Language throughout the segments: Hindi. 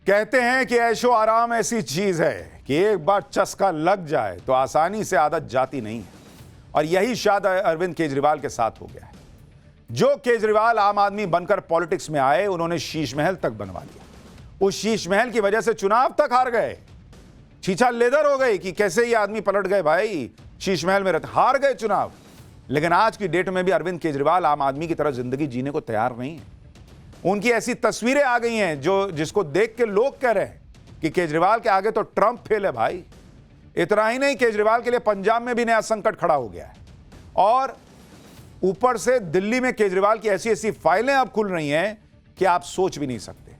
कहते हैं कि ऐशो आराम ऐसी चीज है कि एक बार चस्का लग जाए तो आसानी से आदत जाती नहीं है, और यही शायद अरविंद केजरीवाल के साथ हो गया है। जो केजरीवाल आम आदमी बनकर पॉलिटिक्स में आए, उन्होंने शीश महल तक बनवा लिया। उस शीश महल की वजह से चुनाव तक हार गए। छीछा लेदर हो गई कि कैसे ये आदमी पलट गए भाई, शीश महल में रहते हार गए चुनाव। लेकिन आज की डेट में भी अरविंद केजरीवाल आम आदमी की तरह जिंदगी जीने को तैयार नहीं है। उनकी ऐसी तस्वीरें आ गई हैं जिसको देख के लोग कह रहे हैं कि केजरीवाल के आगे तो ट्रंप फेल है भाई। इतना ही नहीं, केजरीवाल के लिए पंजाब में भी नया संकट खड़ा हो गया है, और ऊपर से दिल्ली में केजरीवाल की ऐसी ऐसी फाइलें अब खुल रही हैं कि आप सोच भी नहीं सकते।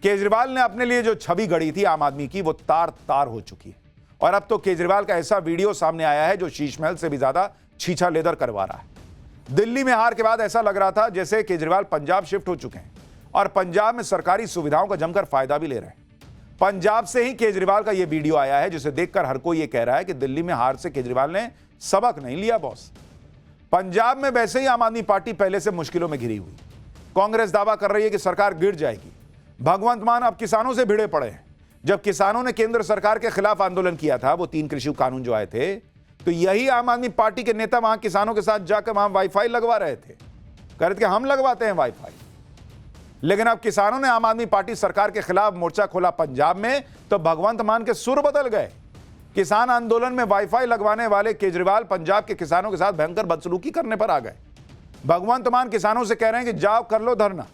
केजरीवाल ने अपने लिए जो छवि गढ़ी थी आम आदमी की, वो तार तार हो चुकी है। और अब तो केजरीवाल का ऐसा वीडियो सामने आया है जो शीश महल से भी ज्यादा छीछा लेदर करवा रहा है। दिल्ली में हार के बाद ऐसा लग रहा था जैसे केजरीवाल पंजाब शिफ्ट हो चुके हैं और पंजाब में सरकारी सुविधाओं का जमकर फायदा भी ले रहे हैं। पंजाब से ही केजरीवाल का यह वीडियो आया है, जिसे देखकर हर कोई यह कह रहा है कि दिल्ली में हार से केजरीवाल ने सबक नहीं लिया बॉस। पंजाब में वैसे ही आम आदमी पार्टी पहले से मुश्किलों में घिरी हुई। कांग्रेस दावा कर रही है कि सरकार गिर जाएगी। भगवंत मान अब किसानों से भिड़े पड़े हैं। जब किसानों ने केंद्र सरकार के खिलाफ आंदोलन किया था, वो 3 कृषि कानून जो आए थे, तो यही आम आदमी पार्टी के नेता वहां किसानों के साथ जाकर वहां वाईफाई लगवा रहे थे, कह रहे थे कि हम लगवाते हैं वाईफाई। लेकिन अब किसानों ने आम आदमी पार्टी सरकार के खिलाफ मोर्चा खोला पंजाब में, तो भगवंत मान के सुर बदल गए। किसान आंदोलन में वाईफाई लगवाने वाले केजरीवाल पंजाब के किसानों के साथ भयंकर बदसलूकी करने पर आ गए। भगवंत मान किसानों से कह रहे हैं कि जाओ कर लो धरना।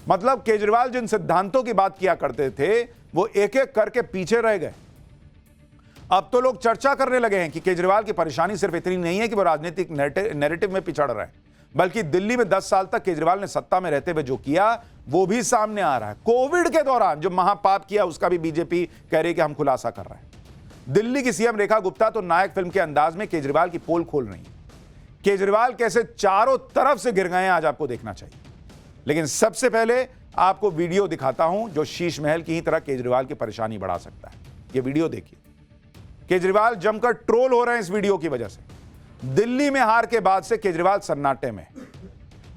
मतलब केजरीवाल जिन सिद्धांतों की बात किया करते थे, वो एक एक करके पीछे रह गए। अब तो लोग चर्चा करने लगे हैं कि केजरीवाल की परेशानी सिर्फ इतनी नहीं है कि वो राजनीतिक नैरेटिव में पिछड़ रहे हैं, बल्कि दिल्ली में 10 साल तक केजरीवाल ने सत्ता में रहते हुए जो किया वो भी सामने आ रहा है। कोविड के दौरान जो महापाप किया, उसका भी बीजेपी कह रही है कि हम खुलासा कर रहे हैं। दिल्ली की सीएम रेखा गुप्ता तो नायक फिल्म के अंदाज में केजरीवाल की पोल खोल रही है। केजरीवाल कैसे चारों तरफ से गिर गए हैं, आज आपको देखना चाहिए। लेकिन सबसे पहले आपको वीडियो दिखाता हूं जो शीश महल की ही तरह केजरीवाल की परेशानी बढ़ा सकता है। यह वीडियो देखिए। केजरीवाल जमकर ट्रोल हो रहे हैं इस वीडियो की वजह से। दिल्ली में हार के बाद से केजरीवाल सन्नाटे में।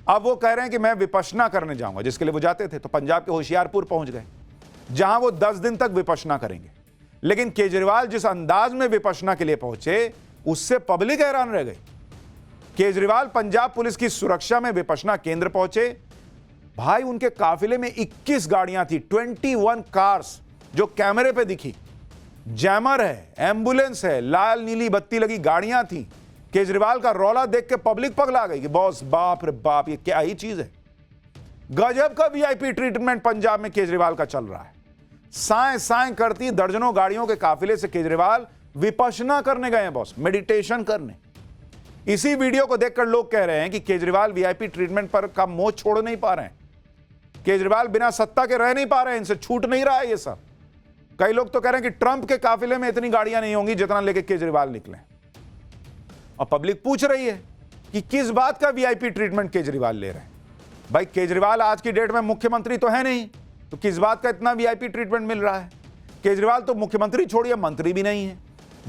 अब वो कह रहे हैं कि मैं विपश्यना करने जाऊंगा, जिसके लिए वो जाते थे। तो पंजाब के होशियारपुर पहुंच गए, जहां वो 10 दिन तक विपश्यना करेंगे। लेकिन केजरीवाल जिस अंदाज में विपश्यना के लिए पहुंचे, उससे पब्लिक हैरान रह गई। केजरीवाल पंजाब पुलिस की सुरक्षा में विपश्यना केंद्र पहुंचे। भाई, उनके काफिले में 21 गाड़ियां थी, 21 कार्स जो कैमरे पे दिखी। जैमर है, एम्बुलेंस है, लाल नीली बत्ती लगी गाड़ियां थी। केजरीवाल का रौला देख के पब्लिक पगला गई कि बॉस, बाप रे बाप, ये क्या ही चीज है। गजब का वीआईपी ट्रीटमेंट पंजाब में केजरीवाल का चल रहा है। साएं साएं करती दर्जनों गाड़ियों के काफिले से केजरीवाल विपश्यना करने गए हैं बॉस, मेडिटेशन करने। इसी वीडियो को देखकर लोग कह रहे हैं कि केजरीवाल वीआईपी ट्रीटमेंट पर का मोह छोड़ नहीं पा रहे हैं। केजरीवाल बिना सत्ता के रह नहीं पा रहे हैं, इनसे छूट नहीं रहा है ये सब। कई लोग तो कह रहे हैं कि ट्रंप के काफिले में इतनी गाड़ियां नहीं होंगी जितना लेके केजरीवाल निकले। और पब्लिक पूछ रही है कि किस बात का वीआईपी ट्रीटमेंट केजरीवाल ले रहे हैं। भाई, केजरीवाल आज की डेट में मुख्यमंत्री तो है नहीं, तो किस बात का इतना वीआईपी ट्रीटमेंट मिल रहा है। केजरीवाल तो मुख्यमंत्री छोड़िए, मंत्री भी नहीं है।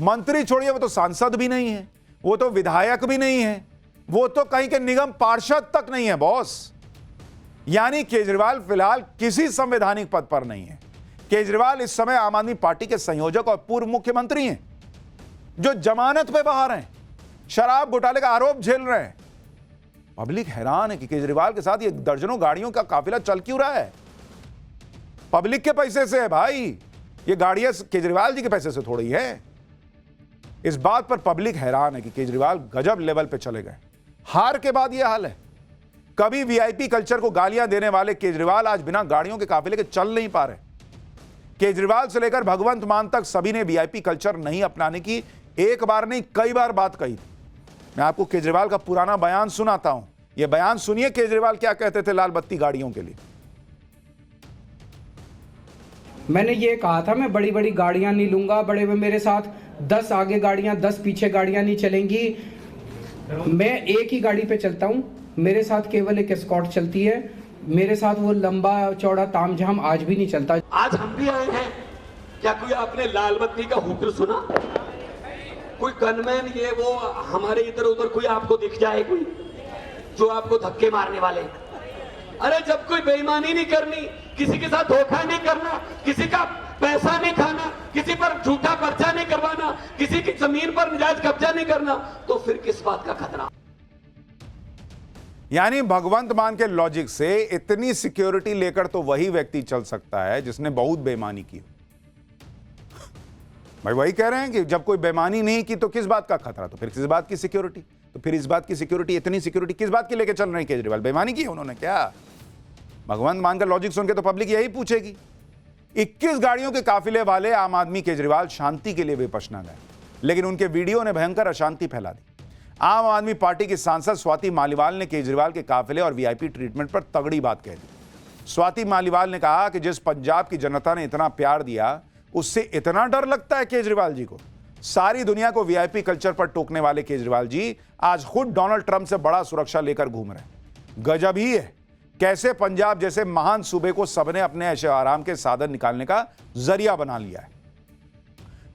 मंत्री छोड़िए, वो तो सांसद भी नहीं है, वो तो विधायक भी नहीं है, वो तो कहीं के निगम पार्षद तक नहीं है बॉस। यानी केजरीवाल फिलहाल किसी संवैधानिक पद पर नहीं है। केजरीवाल इस समय आम आदमी पार्टी के संयोजक और पूर्व मुख्यमंत्री हैं, जो जमानत पे बाहर हैं, शराब घोटाले का आरोप झेल रहे हैं। पब्लिक हैरान है कि केजरीवाल के साथ ये दर्जनों गाड़ियों का काफिला चल क्यों रहा है। पब्लिक के पैसे से है भाई, ये गाड़ियां केजरीवाल जी के पैसे से थोड़ी है। इस बात पर पब्लिक हैरान है कि केजरीवाल गजब लेवल पे चले गए। हार के बाद यह हाल है। कभी वीआईपी कल्चर को गालियां देने वाले केजरीवाल आज बिना गाड़ियों के काफिले के चल नहीं पा रहे। केजरीवाल से लेकर भगवंत मान तक सभी ने वीआईपी कल्चर नहीं अपनाने की एक बार नहीं कई बार बात कही थी। मैं आपको केजरीवाल का पुराना बयान सुनाता हूं। यह बयान सुनिए, केजरीवाल क्या कहते थे लाल बत्ती गाड़ियों के लिए। मैंने ये कहा था, मैं बड़ी बड़ी गाड़ियां नहीं लूंगा, बड़े में मेरे साथ 10 आगे गाड़ियां 10 पीछे गाड़ियां नहीं चलेंगी। मैं एक ही गाड़ी पे चलता हूं, मेरे साथ केवल एक एस्कॉर्ट चलती है। मेरे साथ वो लंबा चौड़ा तामझाम आज भी नहीं चलता। आज हम भी आए हैं। क्या कोई आपने लाल बत्ती का हुक्म सुना? कोई गनमैन ये वो हमारे इधर उधर कोई आपको दिख जाए, कोई जो आपको धक्के मारने वाले? अरे जब कोई बेईमानी नहीं करनी किसी के साथ धोखा नहीं करना, किसी का पैसा नहीं खाना, किसी पर झूठा पर्चा नहीं करवाना, किसी की जमीन पर नाजायज कब्जा नहीं करना, तो फिर किस बात का खतरा? यानी भगवंत मान के लॉजिक से इतनी सिक्योरिटी लेकर तो वही व्यक्ति चल सकता है जिसने बहुत बेईमानी की। भाई वही कह रहे हैं कि जब कोई बेईमानी नहीं की तो किस बात का खतरा, तो फिर किस बात की सिक्योरिटी, तो फिर इस बात की सिक्योरिटी, इतनी सिक्योरिटी किस बात की लेके चल रहे हैं केजरीवाल? बेईमानी की उन्होंने क्या? भगवंत मान का लॉजिक सुन के तो पब्लिक यही पूछेगी। 21 गाड़ियों के काफिले वाले आम आदमी केजरीवाल शांति के लिए विपश्यना गए, लेकिन उनके वीडियो ने भयंकर अशांति फैला दी। आम आदमी पार्टी की सांसद स्वाति मालीवाल ने केजरीवाल के काफिले और वीआईपी ट्रीटमेंट पर तगड़ी बात कह दी। स्वाति मालीवाल ने कहा कि जिस पंजाब की जनता ने इतना प्यार दिया, उससे इतना डर लगता है केजरीवाल जी को? सारी दुनिया को वीआईपी कल्चर पर टोकने वाले केजरीवाल जी आज खुद डोनाल्ड ट्रंप से बड़ा सुरक्षा लेकर घूम रहे हैं। गजब ही है, कैसे पंजाब जैसे महान सूबे को सबने अपने ऐशो आराम के साधन निकालने का जरिया बना लिया है।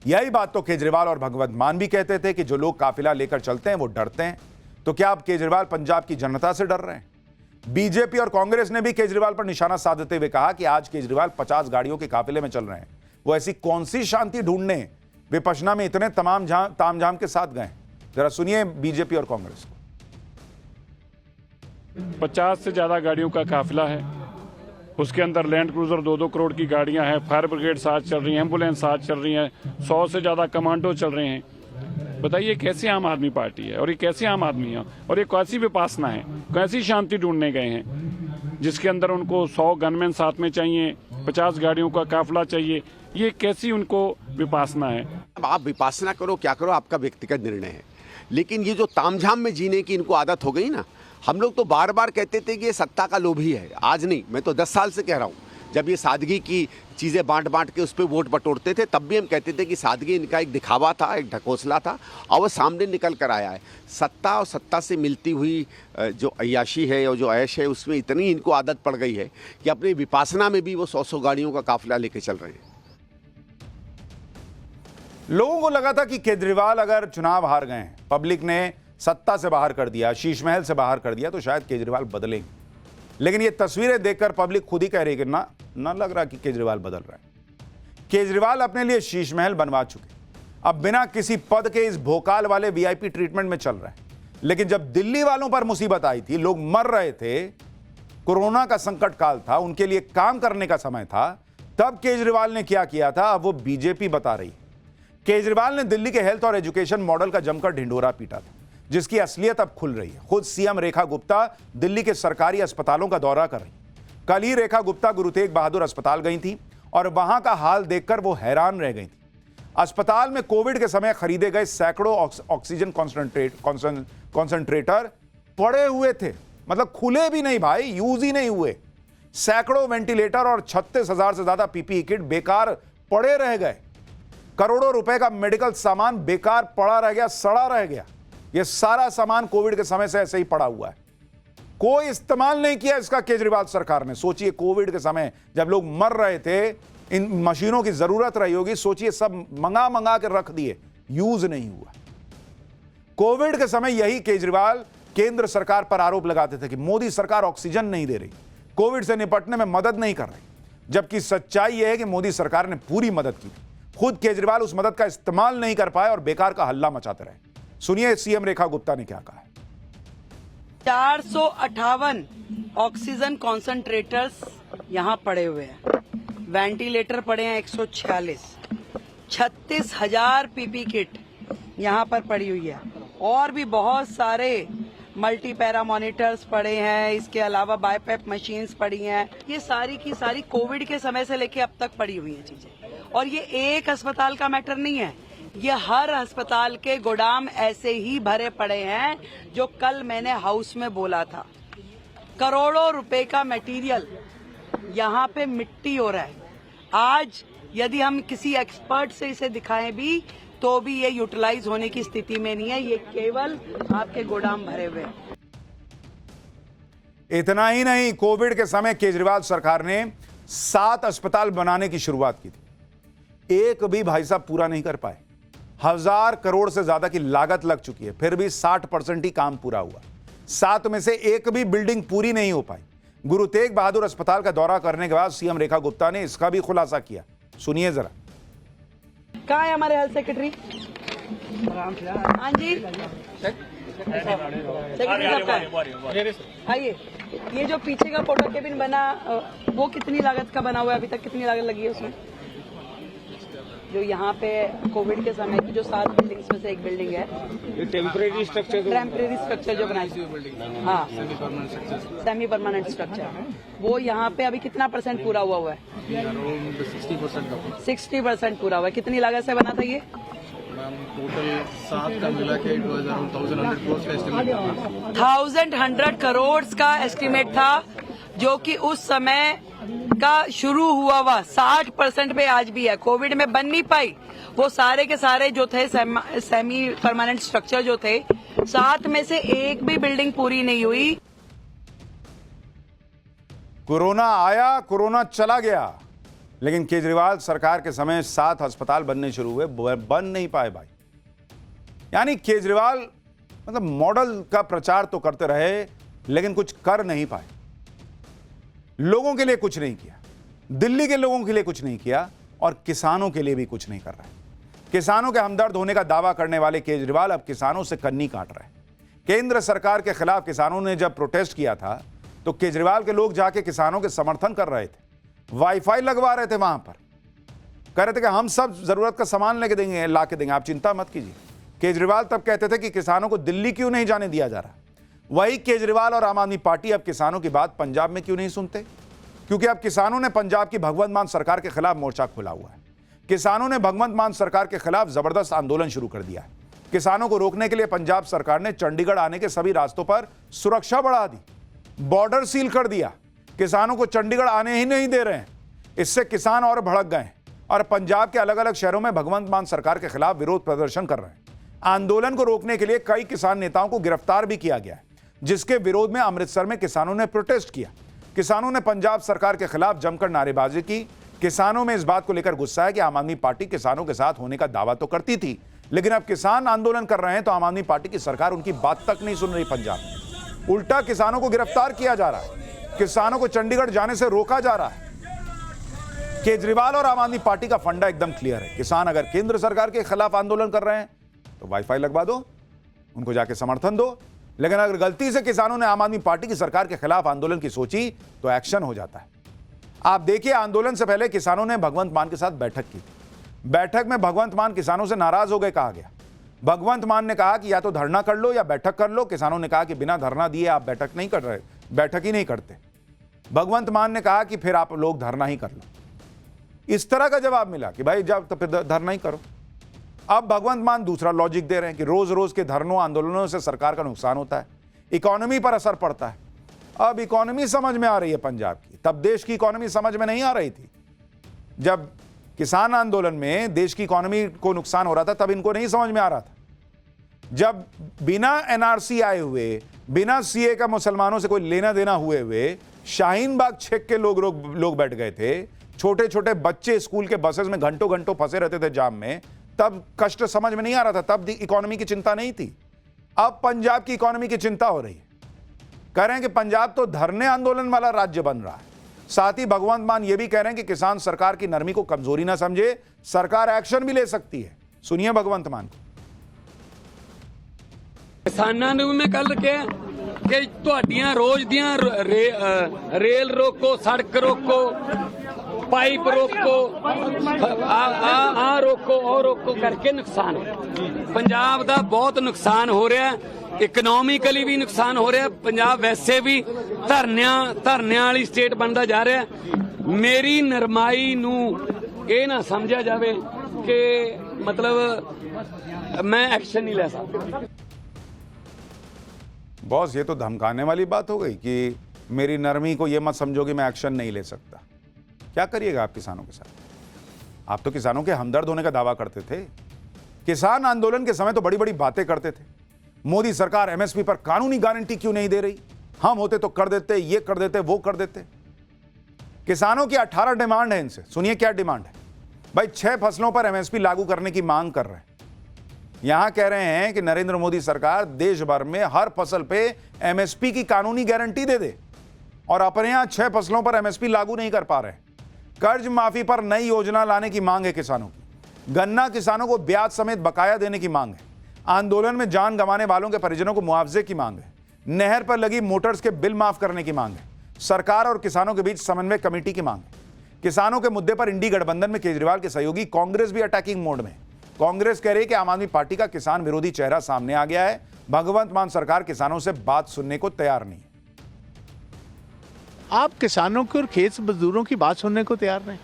यही बात तो केजरीवाल और भगवंत मान भी कहते थे कि जो लोग काफिला लेकर चलते हैं वो डरते हैं। तो क्या अब केजरीवाल पंजाब की जनता से डर रहे हैं? बीजेपी और कांग्रेस ने भी केजरीवाल पर निशाना साधते हुए कहा कि आज केजरीवाल 50 गाड़ियों के काफिले में चल रहे हैं। वो ऐसी कौन सी शांति ढूंढने विपश्यना में इतने तामझाम के साथ गए? जरा सुनिए बीजेपी और कांग्रेस को। 50 से ज़्यादा गाड़ियों का काफिला है, उसके अंदर लैंड क्रूजर 2-2 करोड़ की गाड़ियां हैं, फायर ब्रिगेड साथ चल रही हैं, एम्बुलेंस साथ चल रही हैं, 100 से ज़्यादा कमांडो चल रहे हैं। बताइए कैसे आम आदमी पार्टी है, और ये कैसे आम आदमी है, और ये कैसी विपासना है, कैसी शांति ढूंढने गए हैं जिसके अंदर उनको 100 गनमैन साथ में चाहिए, 50 गाड़ियों का काफिला चाहिए। ये कैसी उनको विपासना है? अब आप विपासना करो क्या करो, आपका व्यक्तिगत निर्णय है, लेकिन ये जो तामझाम में जीने की इनको आदत हो गई ना। हम लोग तो बार बार कहते थे कि ये सत्ता का लोभी है, आज नहीं, मैं तो 10 साल से कह रहा हूँ। जब ये सादगी की चीज़ें बांट के उस पर वोट बटोरते थे, तब भी हम कहते थे कि सादगी इनका एक दिखावा था, एक ढकोसला था, और वो सामने निकल कर आया है। सत्ता और सत्ता से मिलती हुई जो अय्याशी है और जो ऐश है, उसमें इतनी इनको आदत पड़ गई है कि अपनी विपासना में भी वो 100 गाड़ियों का काफिला लेके चल रहे हैं। लोगों को लगा था कि केजरीवाल अगर चुनाव हार गए, पब्लिक ने सत्ता से बाहर कर दिया, शीश महल से बाहर कर दिया, तो शायद केजरीवाल बदलेंगे। लेकिन ये तस्वीरें देखकर पब्लिक खुद ही कह रही है कि ना लग रहा कि केजरीवाल बदल रहा है। केजरीवाल अपने लिए शीश महल बनवा चुके, अब बिना किसी पद के इस भोकाल वाले वीआईपी ट्रीटमेंट में चल रहे हैं। लेकिन जब दिल्ली वालों पर मुसीबत आई थी, लोग मर रहे थे, कोरोना का संकट काल था, उनके लिए काम करने का समय था, तब केजरीवाल ने क्या किया था, अब वो बीजेपी बता रही है। केजरीवाल ने दिल्ली के हेल्थ और एजुकेशन मॉडल का जमकर ढिंढोरा पीटा था, जिसकी असलियत अब खुल रही है। खुद सीएम रेखा गुप्ता दिल्ली के सरकारी अस्पतालों का दौरा कर रही। कल ही रेखा गुप्ता गुरु तेग बहादुर अस्पताल गई थी और वहां का हाल देखकर वो हैरान रह गई थी। अस्पताल में कोविड के समय खरीदे गए सैकड़ों ऑक्सीजन कॉन्सेंट्रेटर पड़े हुए थे, मतलब खुले भी नहीं भाई, यूज ही नहीं हुए। सैकड़ों वेंटिलेटर और 36,000 से ज्यादा पीपीई किट बेकार पड़े रह गए। करोड़ों रुपए का मेडिकल सामान बेकार पड़ा रह गया, सड़ा रह गया। यह सारा सामान कोविड के समय से ऐसे ही पड़ा हुआ है, कोई इस्तेमाल नहीं किया इसका केजरीवाल सरकार ने। सोचिए कोविड के समय जब लोग मर रहे थे, इन मशीनों की जरूरत रही होगी, सोचिए सब मंगा के रख दिए, यूज नहीं हुआ। कोविड के समय यही केजरीवाल केंद्र सरकार पर आरोप लगाते थे कि मोदी सरकार ऑक्सीजन नहीं दे रही, कोविड से निपटने में मदद नहीं कर रही, जबकि सच्चाई यह है कि मोदी सरकार ने पूरी मदद की थी। खुद केजरीवाल उस मदद का इस्तेमाल नहीं कर पाए और बेकार का हल्ला मचाते रहे। सुनिए सीएम रेखा गुप्ता ने क्या कहा है। 458 ऑक्सीजन कॉन्सेंट्रेटर्स यहाँ पड़े हुए हैं, वेंटिलेटर पड़े हैं 146, 36,000 पीपी किट यहाँ पर पड़ी हुई है, और भी बहुत सारे मल्टी पैरा मॉनिटर्स पड़े हैं, इसके अलावा बाईपैप मशीन्स पड़ी हैं। ये सारी की सारी कोविड के समय से लेके अब तक पड़ी हुई हैं चीजें। और ये एक अस्पताल का मैटर नहीं है, ये हर अस्पताल के गोदाम ऐसे ही भरे पड़े हैं, जो कल मैंने हाउस में बोला था। करोड़ों रुपए का मटेरियल यहाँ पे मिट्टी हो रहा है। आज यदि हम किसी एक्सपर्ट से इसे दिखाएं भी, तो भी ये यूटिलाइज होने की स्थिति में नहीं है, ये केवल आपके गोदाम भरे हुए हैं। इतना ही नहीं, कोविड के समय केजरीवाल सरकार ने 7 अस्पताल बनाने की शुरुआत की थी, एक भी भाई साहब पूरा नहीं कर पाए। 1000 करोड़ से ज्यादा की लागत लग चुकी है, फिर भी 60% ही काम पूरा हुआ। 7 में से एक भी बिल्डिंग पूरी नहीं हो पाई। गुरु तेग बहादुर अस्पताल का दौरा करने के बाद सीएम रेखा गुप्ता ने इसका भी खुलासा किया। सुनिए जरा। कहाँ है हमारे हेल्थ सेक्रेटरी? हाँ जी, सेक्रेटरी साहब कहाँ है? आइए। ये जो पीछे का फोटो केबिन बना, वो कितनी लागत का बना हुआ है? अभी तक कितनी लागत लगी है उसमें? जो यहाँ पे कोविड के समय की जो 7 बिल्डिंग्स में से एक बिल्डिंग है, ये टेम्परेरी स्ट्रक्चर जो बनाई, हाँ, सेमी परमानेंट स्ट्रक्चर, वो यहाँ पे अभी कितना % पूरा हुआ है? 60% पूरा हुआ है। कितनी लागत से बना था ये? टोटल 7 का मिला के 1100 crores का एस्टिमेट था। 1100 करोड़ का एस्टिमेट था, जो कि उस समय का शुरू हुआ 60% पे आज भी है। कोविड में बन नहीं पाई, वो सारे के सारे जो थे सेमी परमानेंट स्ट्रक्चर जो थे, 7 में से एक भी बिल्डिंग पूरी नहीं हुई। कोरोना आया, कोरोना चला गया, लेकिन केजरीवाल सरकार के समय 7 अस्पताल बनने शुरू हुए, बन नहीं पाए भाई। यानी केजरीवाल मतलब मॉडल का प्रचार तो करते रहे, लेकिन कुछ कर नहीं पाए। लोगों के लिए कुछ नहीं किया, दिल्ली के लोगों के लिए कुछ नहीं किया, और किसानों के लिए भी कुछ नहीं कर रहा है। किसानों के हमदर्द होने का दावा करने वाले केजरीवाल अब किसानों से कन्नी काट रहे हैं। केंद्र सरकार के खिलाफ किसानों ने जब प्रोटेस्ट किया था, तो केजरीवाल के लोग जाके किसानों के समर्थन कर रहे थे, वाईफाई लगवा रहे थे वहां पर, कह रहे थे कि हम सब जरूरत का सामान लेके देंगे, ला के देंगे, आप चिंता मत कीजिए। केजरीवाल तब कहते थे कि किसानों को दिल्ली क्यों नहीं जाने दिया जा रहा। वही केजरीवाल और आम आदमी पार्टी अब किसानों की बात पंजाब में क्यों नहीं सुनते? क्योंकि अब किसानों ने पंजाब की भगवंत मान सरकार के खिलाफ मोर्चा खोला हुआ है। किसानों ने भगवंत मान सरकार के खिलाफ जबरदस्त आंदोलन शुरू कर दिया है। किसानों को रोकने के लिए पंजाब सरकार ने चंडीगढ़ आने के सभी रास्तों पर सुरक्षा बढ़ा दी, बॉर्डर सील कर दिया, किसानों को चंडीगढ़ आने ही नहीं दे रहे हैं। इससे किसान और भड़क गए और पंजाब के अलग अलग शहरों में भगवंत मान सरकार के खिलाफ विरोध प्रदर्शन कर रहे हैं। आंदोलन को रोकने के लिए कई किसान नेताओं को गिरफ्तार भी किया गया है, जिसके विरोध में अमृतसर में किसानों ने प्रोटेस्ट किया। किसानों ने पंजाब सरकार के खिलाफ जमकर नारेबाजी की। किसानों में इस बात को लेकर गुस्सा है कि आम आदमी पार्टी किसानों के साथ होने का दावा तो करती थी, लेकिन अब किसान आंदोलन कर रहे हैं तो आम आदमी पार्टी की सरकार उनकी बात तक नहीं सुन रही। पंजाब में उल्टा किसानों को गिरफ्तार किया जा रहा है, किसानों को चंडीगढ़ जाने से रोका जा रहा है। केजरीवाल और आम आदमी पार्टी का फंडा एकदम क्लियर है। किसान अगर केंद्र सरकार के खिलाफ आंदोलन कर रहे हैं तो वाईफाई लगवा दो, उनको जाके समर्थन दो, लेकिन अगर गलती से किसानों ने आम आदमी पार्टी की सरकार के खिलाफ आंदोलन की सोची तो एक्शन हो जाता है। आप देखिए, आंदोलन से पहले किसानों ने भगवंत मान के साथ बैठक की। बैठक में भगवंत मान किसानों से नाराज हो गए कहा गया। भगवंत मान ने कहा कि या तो धरना कर लो या बैठक कर लो। किसानों ने कहा कि बिना धरना दिए आप बैठक नहीं कर रहे, बैठक ही नहीं करते। भगवंत मान ने कहा कि फिर आप लोग धरना ही कर लो। इस तरह का जवाब मिला कि भाई जब तो फिर धरना ही करो। अब भगवंत मान दूसरा लॉजिक दे रहे हैं कि रोज रोज के धरनों आंदोलनों से सरकार का नुकसान होता है, इकोनॉमी पर असर पड़ता है। अब इकोनॉमी समझ में आ रही है पंजाब की, तब देश की इकोनॉमी समझ में नहीं आ रही थी। जब किसान आंदोलन में देश की इकोनॉमी को नुकसान हो रहा था तब इनको नहीं समझ में आ रहा था। जब बिना एनआरसी आए हुए, बिना सीए का मुसलमानों से कोई लेना देना हुए शाहीन बाग छेक के लोग बैठ गए थे, छोटे छोटे बच्चे स्कूल के बसेस में घंटों घंटों फंसे रहते थे जाम में, तब कष्ट समझ में नहीं आ रहा था, तब इकोनॉमी की चिंता नहीं थी। अब पंजाब की इकोनॉमी की चिंता हो रही है। कह रहे हैं कि पंजाब तो धरने आंदोलन वाला राज्य बन रहा है। साथ ही भगवंत मान ये भी कह रहे हैं कि किसान सरकार की नरमी को कमजोरी ना समझे, सरकार एक्शन भी ले सकती है। सुनिए भगवंत मान को। किसानां ਨੂੰ मैं कल ਕਿਹਾ कि ਤੁਹਾਡੀਆਂ रोज ਦੀਆਂ रेल रोको, सड़क रोको, पाइप रोको, आ रोको और रोको करके नुकसान है। पंजाब ਦਾ बहुत नुकसान हो रहा है, इकोनॉमिकली भी नुकसान हो रहा है। पंजाब वैसे भी धरनिਆਂ वाली स्टेट बनता जा रहा है। मेरी नरमाई ਨੂੰ ਇਹ ਨਾ ਸਮਝਿਆ ਜਾਵੇ कि मतलब मैं एक्शन नहीं ले सकता। बॉस, ये तो धमकाने वाली बात हो गई कि मेरी नरमी को ये मत समझो कि मैं एक्शन नहीं ले सकता। क्या करिएगा आप किसानों के साथ? आप तो किसानों के हमदर्द होने का दावा करते थे। किसान आंदोलन के समय तो बड़ी बड़ी बातें करते थे। मोदी सरकार एमएसपी पर कानूनी गारंटी क्यों नहीं दे रही, हम होते तो कर देते, ये कर देते, वो कर देते। किसानों की 18 डिमांड है इनसे। सुनिए क्या डिमांड है भाई। 6 फसलों पर एमएसपी लागू करने की मांग कर रहे हैं। यहां कह रहे हैं कि नरेंद्र मोदी सरकार देश भर में हर फसल पे एमएसपी की कानूनी गारंटी दे दे। और अपने यहां 6 फसलों पर एमएसपी लागू नहीं कर पा रहे। कर्ज माफी पर नई योजना लाने की मांग है किसानों की। गन्ना किसानों को ब्याज समेत बकाया देने की मांग है। आंदोलन में जान गंवाने वालों के परिजनों को मुआवजे की मांग है। नहर पर लगी मोटर्स के बिल माफ करने की मांग है। सरकार और किसानों के बीच समन्वय कमेटी की मांग है। किसानों के मुद्दे पर इंडी गठबंधन में केजरीवाल के सहयोगी कांग्रेस भी अटैकिंग मोड में। कांग्रेस कह रही है कि आम आदमी पार्टी का किसान विरोधी चेहरा सामने आ गया है। भगवंत मान सरकार किसानों से बात सुनने को तैयार नहीं। आप किसानों के और खेत मजदूरों की बात सुनने को तैयार नहीं।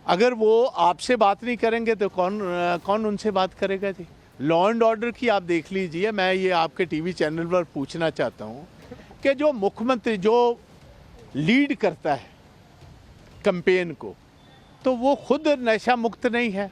अगर वो आपसे बात नहीं करेंगे तो कौन उनसे बात करेगा जी। लॉ एंड ऑर्डर की आप देख लीजिए। मैं ये आपके टीवी चैनल पर पूछना चाहता हूँ कि जो मुख्यमंत्री जो लीड करता है कैंपेन को, तो वो खुद नशा मुक्त नहीं है।